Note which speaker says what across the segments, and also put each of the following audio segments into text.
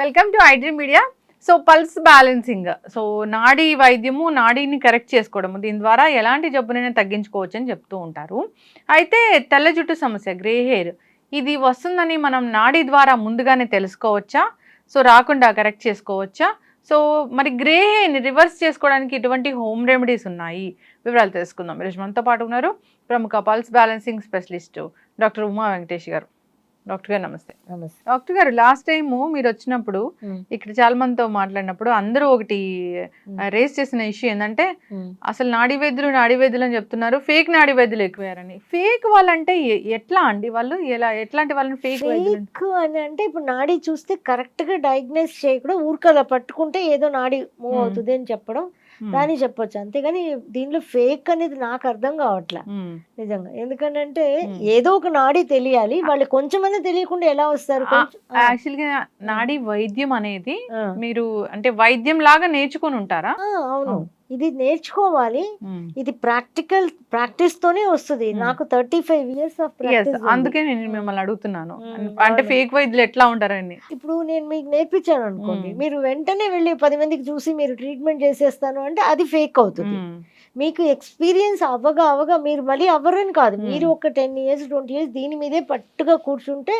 Speaker 1: Welcome to iDream media. So pulse balancing, so నాడీ వైద్యము, నాడీని correct చేసుకోవడము, దీని ద్వారా ఎలాంటి జబ్బునైనా తగ్గించుకోవచ్చు అని చెప్తూ ఉంటారు. అయితే తెల్ల జుట్టు సమస్య, గ్రే హెయిర్, ఇది వస్తుందని మనం నాడీ ద్వారా ముందుగానే తెలుసుకోవచ్చా? సో రాకుండా కరెక్ట్ చేసుకోవచ్చా? సో మరి గ్రే హెయిర్ని రివర్స్ చేసుకోవడానికి ఎటువంటి హోమ్ రెమెడీస్ ఉన్నాయి? వివరాలు తెలుసుకుందాం. ఈరోజు మనతో పాటు ఉన్నారు ప్రముఖ pulse balancing specialist doctor Uma Venkatesh గారు. డాక్టర్ గారు నమస్తే.
Speaker 2: నమస్తే.
Speaker 1: డాక్టర్ గారు, లాస్ట్ టైం మీరు వచ్చినప్పుడు ఇక్కడ చాలా మందితో మాట్లాడినప్పుడు అందరూ ఒకటి రేస్ చేసిన ఇష్యూ ఏంటంటే అసలు నాడీ వైద్యులు అని చెప్తున్నారు, ఫేక్ నాడీ వైద్యులు ఎక్కువయ్యారని. ఫేక్ వాళ్ళంటే ఎట్లా అండి? వాళ్ళు ఎట్లాంటి వాళ్ళని ఫేక్
Speaker 2: అని అంటే ఇప్పుడు నాడీ చూస్తే కరెక్ట్ గా డయాగ్నోస్ చేయకుండా ఊరికలా పట్టుకుంటే ఏదో నాడీ మూవ్ అవుతుంది అని చెప్పడం దాన్ని చెప్పొచ్చు. అంతేగాని దీనిలో ఫేక్ అనేది నాకు అర్థం కావట్లే నిజంగా. ఎందుకంటే ఏదో ఒక నాడీ తెలియాలి, వాళ్ళు కొంచెమన్నా తెలియకుండా ఎలా వస్తారు?
Speaker 1: యాక్చువల్ గా నాడీ వైద్యం అనేది మీరు అంటే వైద్యం లాగా నేర్చుకుని ఉంటారా?
Speaker 2: అవును, ఇది నేర్చుకోవాలి. ఇది ప్రాక్టీస్ తోనే వస్తుంది. నాకు 35 years ఆఫ్ ప్రాక్టీస్.
Speaker 1: అందుకే నేను మిమ్మల్ని అడుగుతున్నాను, అంటే ఫేక్ వైద్యులు ఎట్లా ఉంటారని.
Speaker 2: ఇప్పుడు నేను మీకు నేర్పించాను అనుకోండి, మీరు వెంటనే వెళ్ళి 10 మందికి చూసి మీరు ట్రీట్మెంట్ చేసేస్తాను అంటే అది ఫేక్ అవుతుంది. మీకు ఎక్స్పీరియన్స్ అవగా మీరు మళ్ళీ అవ్వరని కాదు, మీరు ఒక 10 years 20 years దీని మీదే పట్టుగా కూర్చుంటే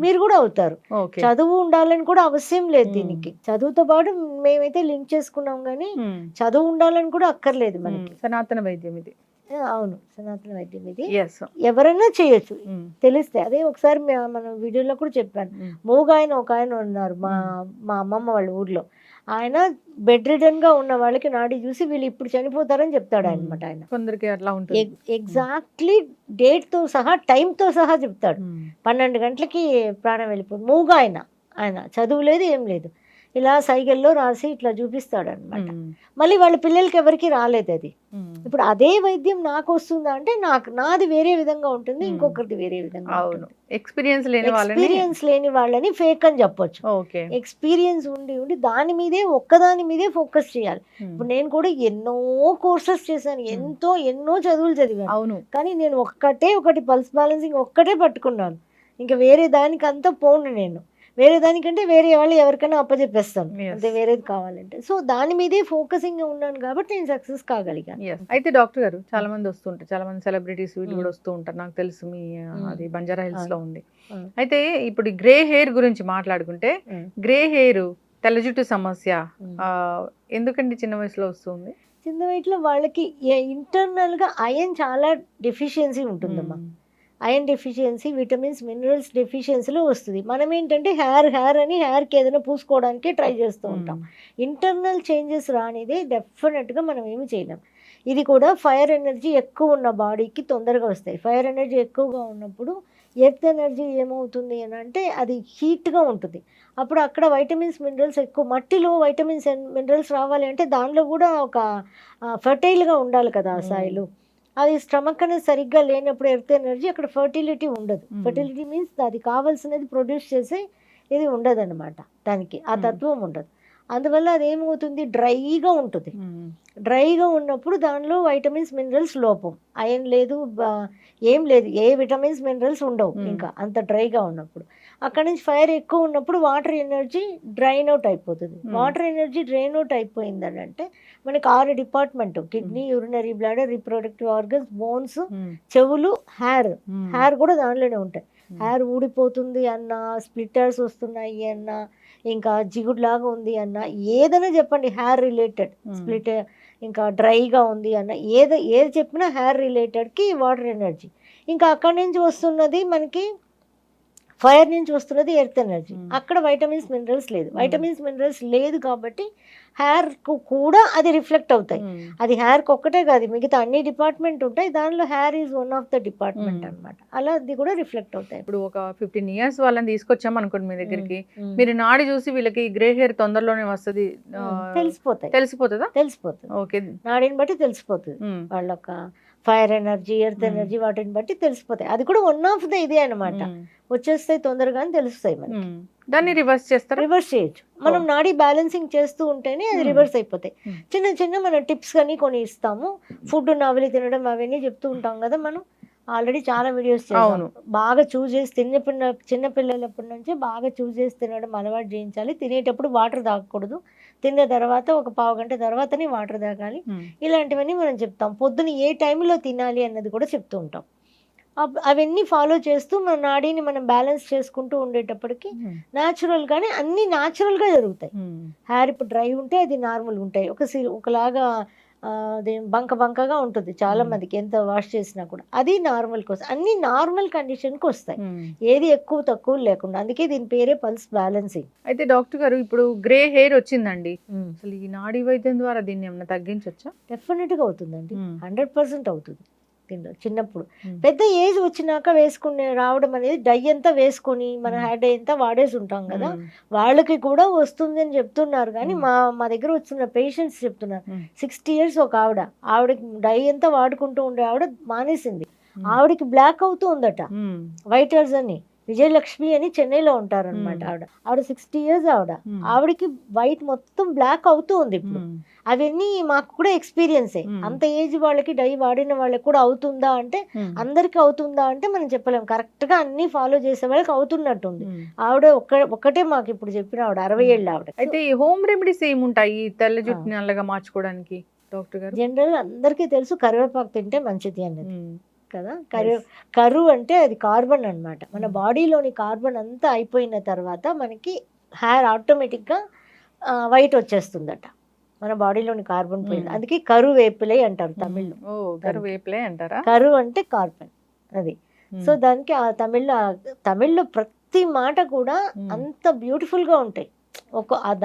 Speaker 2: మీరు కూడా అవుతారు. చదువు ఉండాలని కూడా అవసరం లేదు దీనికి. చదువుతో పాటు మేమైతే లింక్ చేసుకున్నాం కానీ చదువు ఉండాలని కూడా అక్కర్లేదు మనకి.
Speaker 1: సనాతన వైద్యం ఇది.
Speaker 2: అవును, సనాతన వైద్యం ఇది. ఎవరైనా చేయొచ్చు తెలిస్తే. అదే ఒకసారి మనం వీడియోలో కూడా చెప్పాను. మూగాయన ఒక ఆయన ఉన్నారు మా అమ్మమ్మ వాళ్ళ ఊర్లో. ఆయన బెడ్ రిడన్ గా ఉన్న వాళ్ళకి నాడి చూసి వీళ్ళు ఇప్పుడు చనిపోతారని చెప్తాడు అనమాట. ఆయన
Speaker 1: కొందరికి అట్లా ఉంటుంది,
Speaker 2: ఎగ్జాక్ట్లీ డేట్ తో సహా టైం తో సహా చెప్తాడు. 12 గంటలకి ప్రాణం వెళ్ళిపోతుంది. మూగా ఆయన చదువు లేదు ఏం లేదు, ఇలా సైకిల్లో రాసి ఇట్లా చూపిస్తాడు అనమాట. మళ్ళీ వాళ్ళ పిల్లలకి ఎవరికి రాలేదు అది. ఇప్పుడు అదే వైద్యం నాకు వస్తుందా అంటే నాది వేరే విధంగా ఉంటుంది, ఇంకొకరిది వేరే విధంగా.
Speaker 1: ఎక్స్పీరియన్స్
Speaker 2: లేని వాళ్ళని ఫేక్ అని చెప్పొచ్చు. ఎక్స్పీరియన్స్ ఉండి దాని మీదే ఒక్కదాని మీదే ఫోకస్ చేయాలి. ఇప్పుడు నేను కూడా ఎన్నో కోర్సెస్ చేశాను, ఎన్నో చదువులు చదివాను.
Speaker 1: అవును,
Speaker 2: కానీ నేను ఒకటి పల్స్ బ్యాలెన్సింగ్ ఒక్కటే పట్టుకున్నాను. ఇంకా వేరే దానికంతా పోను నేను. వేరే దానికంటే వేరే వాళ్ళు ఎవరికైనా అప్పచెప్పేస్తాను అంతే, వేరేది కావాలంటే. సో దాని మీదే ఫోకసింగ్ ఉన్నాను కాబట్టి నేను సక్సెస్ కాగలిగాను.
Speaker 1: అయితే డాక్టర్ గారు, చాలా మంది వస్తుంటారు, చాలా మంది సెలబ్రిటీస్ వీళ్ళు కూడా వస్తూ ఉంటారు. నాకు తెలుసు మీ అది బంజారా హిల్స్ లో ఉంది. అయితే ఇప్పుడు గ్రే హెయిర్ గురించి మాట్లాడుకుంటే, గ్రే హెయిర్, తెల్ల జుట్టు సమస్య ఎందుకండి చిన్న వయసులో వస్తుంది?
Speaker 2: చిన్న వయసులో వాళ్ళకి ఇంటర్నల్ గా ఐరన్ చాలా డెఫిషియన్సీ ఉంటుందమ్మా. ఐరన్ డెఫిషియన్సీ, విటమిన్స్, మినరల్స్ డెఫిషియన్సీలో వస్తుంది. మనం ఏంటంటే హెయిర్ అని హెయిర్కి ఏదైనా పూసుకోవడానికి ట్రై చేస్తూ ఉంటాం. ఇంటర్నల్ చేంజెస్ రానిదే డెఫినెట్గా మనం ఏమి చేయలేం. ఇది కూడా ఫైర్ ఎనర్జీ ఎక్కువ ఉన్న బాడీకి తొందరగా వస్తాయి. ఫైర్ ఎనర్జీ ఎక్కువగా ఉన్నప్పుడు ఎర్త్ ఎనర్జీ ఏమవుతుంది అని అంటే అది హీట్గా ఉంటుంది. అప్పుడు అక్కడ వైటమిన్స్, మినరల్స్ ఎక్కువ. మట్టిలో వైటమిన్స్ అండ్ మినరల్స్ రావాలి అంటే దానిలో కూడా ఒక ఫర్టైల్గా ఉండాలి కదా ఆ సాయిలు. అది స్టమక్ అనేది సరిగ్గా లేనప్పుడు ఎర్త్ ఎనర్జీ అక్కడ ఫర్టిలిటీ ఉండదు. ఫర్టిలిటీ మీన్స్ అది కావాల్సినది ప్రొడ్యూస్ చేసే ఇది ఉండదు అనమాట, దానికి ఆ తత్వం ఉండదు. అందువల్ల అది ఏమవుతుంది, డ్రైగా ఉంటుంది. డ్రైగా ఉన్నప్పుడు దానిలో వైటమిన్స్, మినరల్స్ లోపం. ఐరన్ లేదు, ఏం లేదు, ఏ విటమిన్స్, మినరల్స్ ఉండవు ఇంకా అంత డ్రైగా ఉన్నప్పుడు. అక్కడ నుంచి ఫైర్ ఎక్కువ ఉన్నప్పుడు వాటర్ ఎనర్జీ డ్రైన్ అవుట్ అయిపోతుంది. వాటర్ ఎనర్జీ డ్రైన్ అవుట్ అయిపోయిందని అంటే మనకి 6 department: kidney, urinary bladder, reproductive organs, bones, చెవులు, హెయిర్ కూడా దానిలోనే ఉంటాయి. హెయిర్ ఊడిపోతుంది అన్న, స్ప్లిట్టర్స్ వస్తున్నాయి అన్న, ఇంకా జిగుడులాగా ఉంది అన్న, ఏదైనా చెప్పండి హెయిర్ రిలేటెడ్, స్ప్లిట్ ఇంకా డ్రైగా ఉంది అన్న, ఏది చెప్పినా హెయిర్ రిలేటెడ్కి వాటర్ ఎనర్జీ. ఇంకా అక్కడి నుంచి వస్తున్నది మనకి ఫైర్ నుంచి వస్తున్నది ఎర్త్ ఎనర్జీ. అక్కడ వైటమిన్స్, మినరల్స్ లేదు. వైటమిన్స్, మినరల్స్ లేదు కాబట్టి హెయిర్కు కూడా అది రిఫ్లెక్ట్ అవుతాయి. అది హెయిర్కి ఒక్కటే కాదు, మిగతా అన్ని డిపార్ట్మెంట్ ఉంటాయి, దానిలో hair is one of the department అనమాట. అలా అది కూడా రిఫ్లెక్ట్ అవుతాయి.
Speaker 1: ఇప్పుడు ఒక 15 years వాళ్ళని తీసుకొచ్చాం అనుకోండి మీ దగ్గరికి, మీరు నాడి చూసి వీళ్ళకి గ్రే హెయిర్ తొందరలోనే వస్తుంది తెలిసిపోతుందా?
Speaker 2: తెలిసిపోతుంది, ఓకే, నాడిని బట్టి తెలిసిపోతుంది. వాళ్ళొక ఫైర్ ఎనర్జీ, ఎర్త్ ఎనర్జీ వాటిని బట్టి తెలిసిపోతాయి. అది కూడా వన్ ఆఫ్ ద ఇదే అనమాట. వచ్చేస్తాయి తొందరగానే తెలుస్తాయి మనకి.
Speaker 1: దాన్ని రివర్స్
Speaker 2: చేయొచ్చు. మనం నాడీ బ్యాలెన్సింగ్ చేస్తూ ఉంటేనే అది రివర్స్ అయిపోతాయి. చిన్న చిన్న మనం టిప్స్ కానీ కొన్ని ఇస్తాము. ఫుడ్ నవలి తినడం అవన్నీ చెప్తూ ఉంటాం కదా మనం. ఆల్రెడీ చాలా వీడియోస్ చేసాం.
Speaker 1: అవును.
Speaker 2: బాగా చూస్ చేసి చిన్న పిల్లలప్పటి నుంచి బాగా చూస్ చేసి తినడం అలవాటు చేయించాలి. తినేటప్పుడు వాటర్ తాగకూడదు. తిన్న తర్వాత ఒక పావు గంట తర్వాతనే వాటర్ తాగాలి. ఇలాంటివన్నీ మనం చెప్తాం. పొద్దున ఏ టైంలో తినాలి అన్నది కూడా చెప్తూ ఉంటాం. అవన్నీ ఫాలో చేస్తూ మన నాడీని మనం బ్యాలెన్స్ చేసుకుంటూ ఉండేటప్పటికి న్యాచురల్గానే అన్నీ న్యాచురల్గా జరుగుతాయి. హెయిర్ ఇప్పుడు డ్రై ఉంటే అది నార్మల్ ఉంటాయి. ఒకలాగా అదే బంకగా ఉంటుంది చాలా మందికి ఎంత వాష్ చేసినా కూడా. అది నార్మల్ కోసం అన్ని నార్మల్ కండిషన్కి వస్తాయి, ఏది ఎక్కువ తక్కువ లేకుండా. అందుకే దీని పేరే పల్స్ బ్యాలెన్సింగ్.
Speaker 1: అయితే డాక్టర్ గారు ఇప్పుడు గ్రే హెయిర్ వచ్చిందండి, అసలు ఈ నాడీ వైద్యం ద్వారా దీన్ని ఏమన్నా తగ్గించవచ్చా?
Speaker 2: డెఫినెట్గా అవుతుందండి, 100% అవుతుంది. చిన్నప్పుడు పెద్ద ఏజ్ వచ్చినాక వేసుకునే రావడం అనేది డై అంతా వేసుకొని మన హెయిర్ డై అంతా వాడేసి ఉంటాం కదా, వాళ్ళకి కూడా వస్తుంది అని చెప్తున్నారు. కానీ మా దగ్గర వచ్చిన పేషెంట్స్ చెప్తున్నారు 60 years ఒక ఆవిడకి డై అంతా వాడుకుంటూ ఉండే ఆవిడ మానేసింది. ఆవిడకి బ్లాక్ అవుతూ ఉందట, వైట్ హెయిర్స్ అని. విజయలక్ష్మి అని చెన్నైలో ఉంటారనమాట ఆవిడ 60 years ఆవిడకి వైట్ మొత్తం బ్లాక్ అవుతూ ఉంది ఇప్పుడు. అవన్నీ మాకు కూడా ఎక్స్పీరియన్సే. అంత ఏజ్ వాళ్ళకి డై వాడిన వాళ్ళకి కూడా అవుతుందా అంటే, అందరికి అవుతుందా అంటే మనం చెప్పలేం. కరెక్ట్ గా అన్ని ఫాలో చేసే వాళ్ళకి అవుతున్నట్టుంది. ఆవిడ ఒక్కటే మాకు ఇప్పుడు చెప్పిన ఆవిడ 60 ఏళ్ళ ఆవిడ.
Speaker 1: అయితే ఈ హోమ్ రెమెడీస్ ఏముంటాయి తెల్ల జుట్టు నల్లగా మార్చుకోవడానికి డాక్టర్ గారు?
Speaker 2: జనరల్ అందరికీ తెలుసు కరివేపాకు తింటే మంచిది అన్నది కదా. కరు అంటే అది కార్బన్ అన్నమాట. మన బాడీలోని కార్బన్ అంతా అయిపోయిన తర్వాత మనకి హెయిర్ ఆటోమేటిక్గా వైట్ వచ్చేస్తుందట, మన బాడీలోని కార్బన్ పోయింది. అందుకే కరువేపిలై అంటారు తమిళ్లో.
Speaker 1: కరువేపిలై అంటారా?
Speaker 2: కరు అంటే కార్బన్ అది. సో దానికి ఆ తమిళ్లో ప్రతి మాట కూడా అంత బ్యూటిఫుల్ గా ఉంటాయి,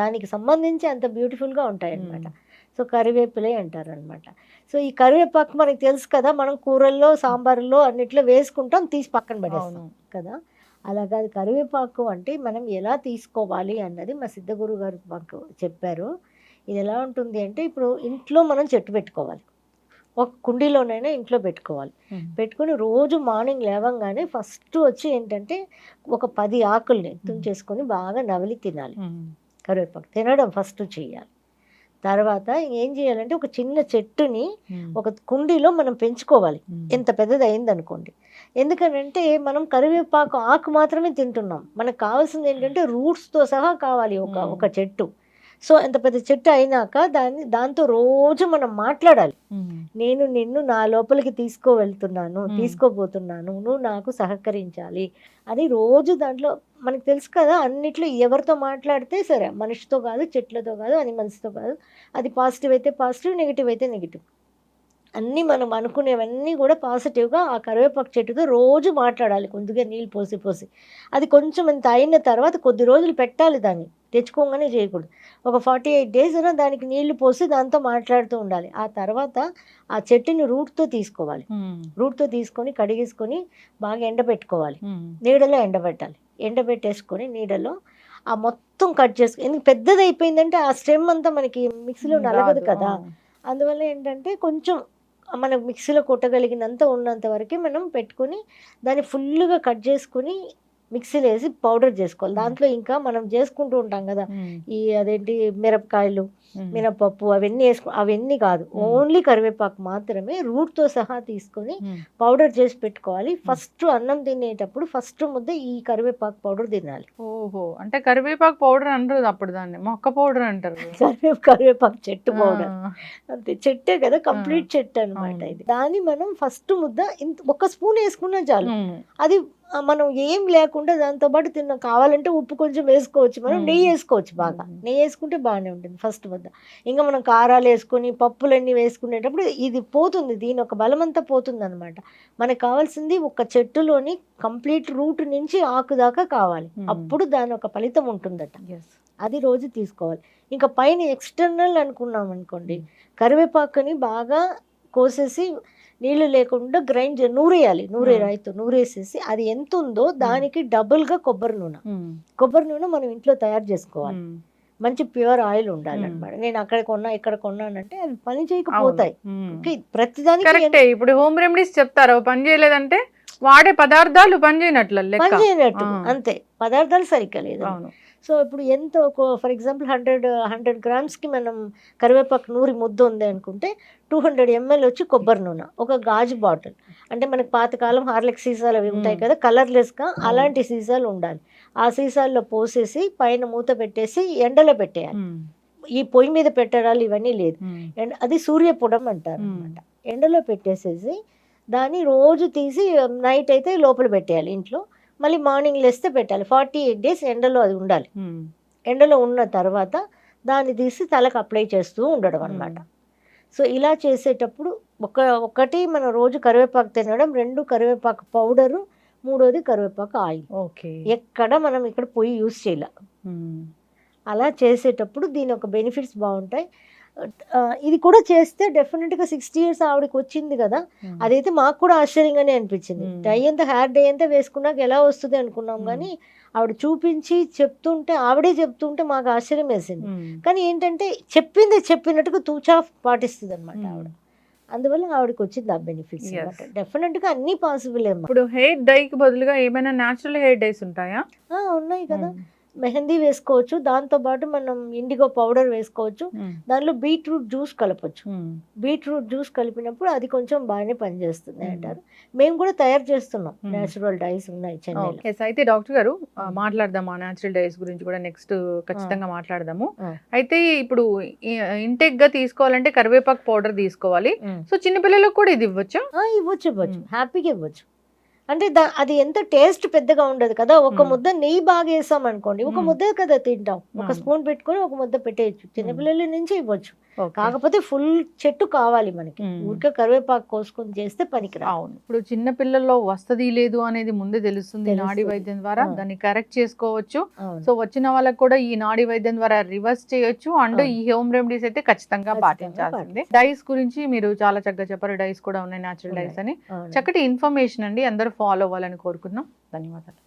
Speaker 2: దానికి సంబంధించి అంత బ్యూటిఫుల్ గా ఉంటాయి అన్నమాట. సో కరివేపిలై అంటారు అనమాట. సో ఈ కరివేపాకు మనకి తెలుసు కదా, మనం కూరల్లో సాంబార్లో అన్నిట్లో వేసుకుంటాం, తీసి పక్కన పడేస్తాం కదా. అలాగా కరివేపాకు అంటే మనం ఎలా తీసుకోవాలి అన్నది మా సిద్ధగురు గారు మాకు చెప్పారు. ఇది ఎలా ఉంటుంది అంటే, ఇప్పుడు ఇంట్లో మనం చెట్టు పెట్టుకోవాలి, ఒక కుండీలోనైనా ఇంట్లో పెట్టుకోవాలి. పెట్టుకుని రోజు మార్నింగ్ లేవంగానే ఫస్ట్ వచ్చి ఏంటంటే ఒక 10 ఆకుల్ని తుంచేసుకొని బాగా నవిలి తినాలి. కరివేపాకు తినడం ఫస్ట్ చేయాలి. తర్వాత ఏం చేయాలంటే ఒక చిన్న చెట్టుని ఒక కుండీలో మనం పెంచుకోవాలి, ఎంత పెద్దది అయింది అనుకోండి. ఎందుకనంటే మనం కరివేపాకు ఆకు మాత్రమే తింటున్నాం, మనకు కావాల్సింది ఏంటంటే రూట్స్తో సహా కావాలి ఒక చెట్టు. సో ఎంత పెద్ద చెట్టు అయినాక దాంతో రోజు మనం మాట్లాడాలి. నేను నిన్ను నా లోపలికి తీసుకోబోతున్నాను, నువ్వు నాకు సహకరించాలి అని రోజు దాంట్లో మనకు తెలుసు కదా. అన్నిట్లో ఎవరితో మాట్లాడితే సరే, మనిషితో కాదు, చెట్లతో కాదు, అనిమల్స్తో కాదు, అది పాజిటివ్ అయితే పాజిటివ్, నెగిటివ్ అయితే నెగిటివ్. అన్నీ మనం అనుకునేవన్నీ కూడా పాజిటివ్గా ఆ కరివేపాకు చెట్టుతో రోజు మాట్లాడాలి, కొద్దిగా నీళ్ళు పోసి. అది కొంచెం ఇంత అయిన తర్వాత కొద్ది రోజులు పెట్టాలి, దాన్ని తెచ్చుకోగానే చేయకూడదు. ఒక 48 days అయినా దానికి నీళ్లు పోసి దాంతో మాట్లాడుతూ ఉండాలి. ఆ తర్వాత ఆ చెట్టుని రూట్తో తీసుకోవాలి, రూట్తో తీసుకొని కడిగేసుకొని బాగా ఎండబెట్టుకోవాలి, నీడలో ఎండబెట్టాలి. ఎండబెట్టేసుకొని నీడలో ఆ మొత్తం కట్ చేసుకుని, ఎందుకు పెద్దది అయిపోయిందంటే ఆ స్టెమ్ అంతా మనకి మిక్సీలో నలగదు కదా. అందువల్ల ఏంటంటే కొంచెం మనం మిక్సీలో కొట్టగలిగినంత ఉన్నంత వరకే మనం పెట్టుకొని దాన్ని ఫుల్గా కట్ చేసుకుని మిక్సీలో వేసి పౌడర్ చేసుకోవాలి. దాంట్లో ఇంకా మనం చేసుకుంటూ ఉంటాం కదా, అదేంటి మిరపకాయలు, మినపప్పు, అవన్నీ కాదు, ఓన్లీ కరివేపాకు మాత్రమే రూట్తో సహా తీసుకొని పౌడర్ చేసి పెట్టుకోవాలి. ఫస్ట్ అన్నం తినేటప్పుడు ఫస్ట్ ముద్ద ఈ కరివేపాకు పౌడర్ తినాలి.
Speaker 1: ఓహో, అంటే కరివేపాకు పౌడర్ అంటారు, అప్పుడు దాన్ని మొక్క పౌడర్ అంటారు.
Speaker 2: కరివేపాకు చెట్టు పౌడర్ అంతే, చెట్టే కదా, కంప్లీట్ చెట్టు అనమాట ఇది. దాన్ని మనం ఫస్ట్ ముద్ద ఒక స్పూన్ వేసుకున్నా చాలు. అది మనం ఏం లేకుండా దాంతో పాటు కావాలంటే ఉప్పు కొంచెం వేసుకోవచ్చు, మనం నెయ్యి వేసుకోవచ్చు, బాగా నెయ్యి వేసుకుంటే బాగానే ఉంటుంది ఫస్ట్ ముద్ద. ఇంకా మనం కారాలు వేసుకొని పప్పులన్నీ వేసుకునేటప్పుడు ఇది పోతుంది, దీని ఒక బలమంతా పోతుంది అనమాట. మనకు కావాల్సింది ఒక చెట్టులోని కంప్లీట్ రూట్ నుంచి ఆకు దాకా కావాలి, అప్పుడు దాని ఒక ఫలితం ఉంటుందట. అది రోజు తీసుకోవాలి. ఇంకా పైన ఎక్స్టర్నల్ అనుకున్నాం అనుకోండి, కరివేపాకుని బాగా కోసేసి నీళ్ళు లేకుండా గ్రైండ్ నూరేసేసి అది ఎంత ఉందో దానికి డబుల్గా కొబ్బరి నూనె మనం ఇంట్లో తయారు చేసుకోవాలి. మంచి ప్యూర్ ఆయిల్ ఉండాలన్నమాట. నేను అక్కడ కొన్నా ఇక్కడ కొన్నానంటే అవి పని చేయకపోతాయి. ప్రతిదానికి
Speaker 1: ఇప్పుడు హోమ్ రెమెడీస్ చెప్తారు, పని చేయలేదంటే వాడే పదార్థాలు పనిచేయనట్ల లెక్క.
Speaker 2: పనిచేయనట్టు
Speaker 1: ఆ.
Speaker 2: అంతే, పదార్థాలు సరిగ్గా లేదు.
Speaker 1: అవును.
Speaker 2: సో ఇప్పుడు ఎంత ఒక ఫర్ ఎగ్జాంపుల్ 100 గ్రామ్స్కి మనం కరివేపాకు నూరి ముద్ద ఉంది అనుకుంటే 200 ml వచ్చి కొబ్బరి నూనె, ఒక గాజు బాటిల్, అంటే మనకి పాతకాలం హార్లిక్స్ సీసాలు అవి ఉంటాయి కదా కలర్లెస్గా, అలాంటి సీసాలు ఉండాలి. ఆ సీసాల్లో పోసేసి పైన మూత పెట్టేసి ఎండలో పెట్టేయాలి. ఈ పొయ్యి మీద పెట్టడాలు ఇవన్నీ లేదు. అది సూర్యపుడం అంటారు అనమాట. ఎండలో పెట్టేసేసి దాన్ని రోజు తీసి నైట్ అయితే లోపల పెట్టేయాలి ఇంట్లో, మళ్ళీ మార్నింగ్ లేస్తే పెట్టాలి. 48 days ఎండలో అది ఉండాలి. ఎండలో ఉన్న తర్వాత దాన్ని తీసి తలకు అప్లై చేస్తూ ఉండడం అనమాట. సో ఇలా చేసేటప్పుడు ఒకటి మనం రోజు కరివేపాకు తినడం, 2 కరివేపాకు పౌడరు, 3వది కరివేపాకు ఆయిల్.
Speaker 1: ఓకే.
Speaker 2: ఎక్కడ మనం ఇక్కడ పొయ్యి యూస్ చేయాలి. అలా చేసేటప్పుడు దీని ఒక బెనిఫిట్స్ బాగుంటాయి. ఇది కూడా చేస్తే డెఫినెట్గా 60 years ఆవిడకి వచ్చింది కదా, అదైతే మాకు కూడా ఆశ్చర్యంగానే అనిపించింది. డై అంతా హెయిర్ డై అంతా వేసుకున్నాక ఎలా వస్తుంది అనుకున్నాం, కానీ ఆవిడ చూపించి చెప్తుంటే, ఆవిడే చెప్తుంటే మాకు ఆశ్చర్యం వేసింది. కానీ ఏంటంటే చెప్పింది చెప్పినట్టుగా తూచా పాటిస్తుంది అనమాట ఆవిడ. అందువల్ల ఆవిడకి వచ్చింది ఆ బెనిఫిట్స్. డెఫినెట్గా అన్నీ పాసిబుల్ ఏమో.
Speaker 1: ఇప్పుడు హెయిర్ డైకి బదులుగా ఏమైనా న్యాచురల్ హెయిర్ డైస్ ఉంటాయా?
Speaker 2: ఉన్నాయి కదా, మెహందీ వేసుకోవచ్చు, దాంతోపాటు మనం ఇండిగో పౌడర్ వేసుకోవచ్చు, దానిలో బీట్రూట్ జ్యూస్ కలపచ్చు. బీట్రూట్ జ్యూస్ కలిపినప్పుడు అది కొంచెం బాగానే పనిచేస్తుంది అంటారు. మేము కూడా తయారు చేస్తున్నాం, న్యాచురల్ డైస్ ఉన్నాయి చెన్నైలో.
Speaker 1: అయితే డాక్టర్ గారు మాట్లాడదాం ఆ న్యాచురల్ డైస్ గురించి కూడా నెక్స్ట్ ఖచ్చితంగా మాట్లాడదాము. అయితే ఇప్పుడు ఇంటెక్ గా తీసుకోవాలంటే కరివేపాకు పౌడర్ తీసుకోవాలి. సో చిన్నపిల్లలకు కూడా ఇది ఇవ్వచ్చు?
Speaker 2: ఇవ్వచ్చు, హ్యాపీగా ఇవ్వచ్చు. అంటే అది ఎంత టేస్ట్ పెద్దగా ఉండదు కదా. ఒక ముద్ద నెయ్యి బాగా వేసాం అనుకోండి, ఒక ముద్ద కదా తింటాం, ఒక స్పూన్ పెట్టుకొని ఒక ముద్ద పెట్టేయచ్చు. చిన్నపిల్లల నుంచి ఇవ్వచ్చు. కాకపోతే ఫుల్ చెట్టు కావాలి మనకి, ఊరికే కరివేపాకు కోసుకొని చేస్తే పనికిరా.
Speaker 1: అవును. ఇప్పుడు చిన్న పిల్లల్లో వస్తది లేదు అనేది ముందే తెలుస్తుంది నాడీ వైద్యం ద్వారా, దాన్ని కరెక్ట్ చేసుకోవచ్చు. సో వచ్చిన వాళ్ళకి కూడా ఈ నాడీ వైద్యం ద్వారా రివర్స్ చేయొచ్చు. అండ్ ఈ హోమ్ రెమెడీస్ అయితే ఖచ్చితంగా పాటించాల్సిందే. డైస్ గురించి మీరు చాలా చక్కగా చెప్పారు. డైస్ కూడా ఉన్నాయి, న్యాచురల్ డైస్ అని. చక్కటి ఇన్ఫర్మేషన్ అండి, అందరూ ఫాలో అవ్వాలని కోరుకుందాం. ధన్యవాదాలు.